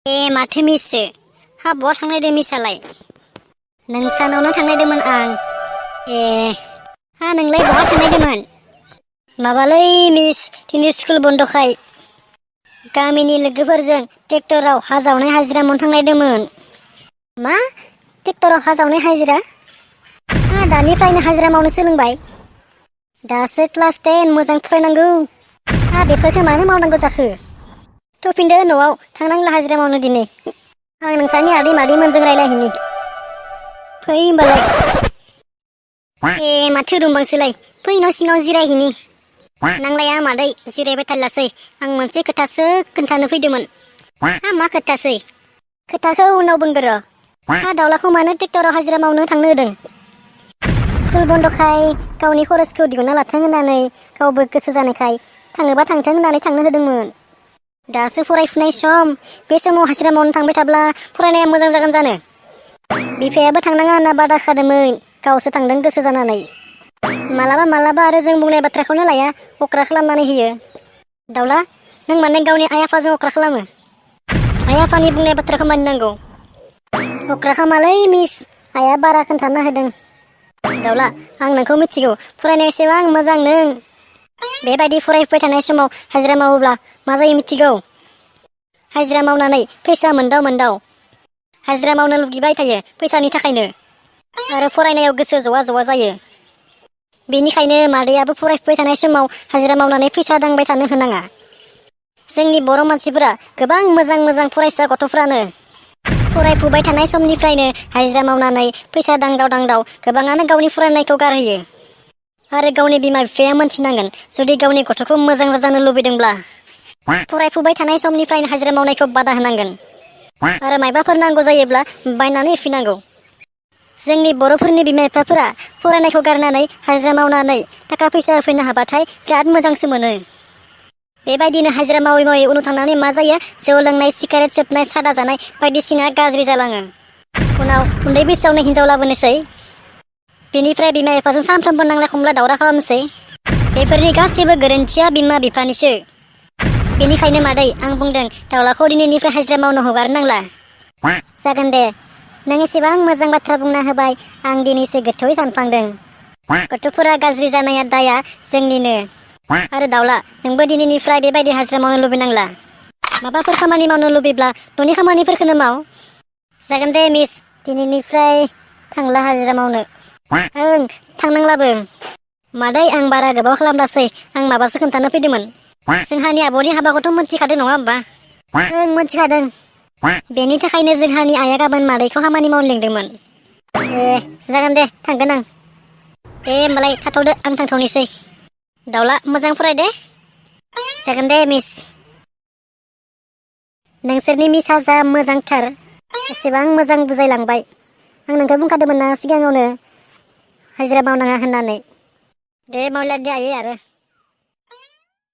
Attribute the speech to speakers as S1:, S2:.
S1: माथो मिसो हा बहा थांनायदों मिसालाय नोंसानावनो थांनायदोंमोन आं हा नोंलाय बहा थांनायदोंमोन माबालै मिस दिनै स्कुल बन्दखाय गामिनि लोगोफोरजों ट्रेक्टराव हा जावनाय हाजिरा मावनो थांनायदोंमोन मा ट्रेक्टराव हा जावनाय हाजिरा हा दानिफ्रायनो हाजिरा मावनो सोलोंबाय दासो क्लास 10 मोजां फरायनांगौ हा बेफोरखौ मानो मावनांगौ जाखो फैफिनदो न'आव थांनांला हाजिरा मावनो दिनै आं नोंसानि आदै मादैमोनजों रायलायहैनि फै होमबालाय माथो रुंबांसोलाय फै न' सिङाव जिरायहैनि नांलाया मादै जिरायबाय थारलासै आं मोनसे खोथासो खोन्थानो फैदोंमोन हा मा खोथासै खोथाखौ उनाव बुंगोन र' हा दाउलाखौ मानो ट्रेक्टराव हाजिरा मावनो थांनो होदों स्कुल बन्दखाय गावनि खरसखौ दिहुनना लाथों होननानै गावबो गोसो जानायखाय थाङोबा थांथों होननानै थांनो होदोंमोन दासो फरायफुनाय सम बे समाव हाजिरा मावनो थांबाय थाब्ला फरायनाया मोजां जागोन जानो बिफायाबो थांनाङा होनना बादा खादोंमोन गावसो थांदों गोसो जानानै मालाबा आरो जों बुंनाय बाथ्राखौनो लाया अख्रा खालामनानै होयो दाउला नों माने गावनि आइ आफाजों अख्रा खालामो आइ आफानि बुंनाय बाथ्राखौ मानिनांगौ अख्रा खालामालै मिस आइया बारा खोन्थाना होदों दाउला आं नोंखौ मिथिगौ फरायनाय एसेबां मोजां नों बेबायदि फरायफुबाय थानाय समाव हाजिरा मावोब्ला मा जायो मिथिगौ हाजिरा मावनानै फैसा मोनदाव हाजिरा मावनो लुगैबाय थायो फैसानि थाखायनो आरो फरायनायाव गोसो जवा जायो बेनिखायनो मादैयाबो फरायफुबाय थानाय समाव हाजिरा मावनानै फैसा दांबाय थानो होनाङा जोंनि बर' मानसिफोरा गोबां मोजां फरायसा गथ'फ्रानो फरायफुबाय थानाय समनिफ्रायनो हाजिरा मावनानै फैसा दांदाव गोबाङानो गावनि फरायनायखौ गारहोयो आरो गावनि बिमा बिफाया मोनथिनांगोन जुदि गावनि गथ'खौ मोजां जाजानो लुबैदोंब्ला फरायफुबाय थानाय समनिफ्रायनो हाजिरा मावनायखौ बादा होनांगोन आरो मायबाफोर नांगौ जायोब्ला बायनानै होफैनांगौ जोंनि बर'फोरनि बिमा बिफाफोरा फरायनायखौ गारनानै हाजिरा मावनानै थाखा फैसा होफैनो हाबाथाय बिराद मोजांसो मोनो बेबायदिनो हाजिरा मावै उनाव थांनानै मा जायो जौ लोंनाय सिगारेट सोबनाय सादा जानाय बायदिसिना गाज्रि जालाङो उनाव उन्दै बैसोआवनो हिनजाव लाबोनोसै बेनिफ्राय बिमा बिफाजों सानफ्रोमबो नांलाय खमलाय दावराव खालामनोसै बेफोरनि गासैबो गोरोन्थिया बिमा बिफानिसो बेनिखायनो मादै आं बुंदों दाउलाखौ दिनैनिफ्राय हाजिरा मावनो हगारनांला जागोन दे नों एसेबां मोजां बाथ्रा बुंना होबाय आं दिनैसो गोथौयै सानफ्लांदों गथ'फोरा गाज्रि जानाया दाया जोंनिनो आरो दाउला नोंबो दिनैनिफ्राय बेबायदि हाजिरा मावनो लुबैनांला माबाफोर खामानि मावनो लुबैब्ला न'नि खामानिफोरखौनो माव जागोन दे मिस दिनैनिफ्राय थांला हाजिरा मावनो ओं थांनांलाबो मादै आं बारा गोबाव खालामलासै आं माबासो खोन्थानो फैदोंमोन जोंहानि आब'नि हाबाखौथ' मोनथिखादों नङा होमबा ओं मोनथिखादों बेनि थाखायनो जोंहानि आइया गाबोन मादैखौ खामानि मावनो लिंदोंमोन जागोन दे थांगोन आं दे होमबालाय थाथ'दो आं थांथ'नोसै दाउला मोजां फराय दे जागोन दे मिस नोंसोरनि मिसा जा मोजांथार एसेबां मोजां बुजायलांबाय आं नोंखौ बुंखादोंमोन ना सिगाङावनो हाजिरा मावनाङा होननानै दे मावला दे आयै आरो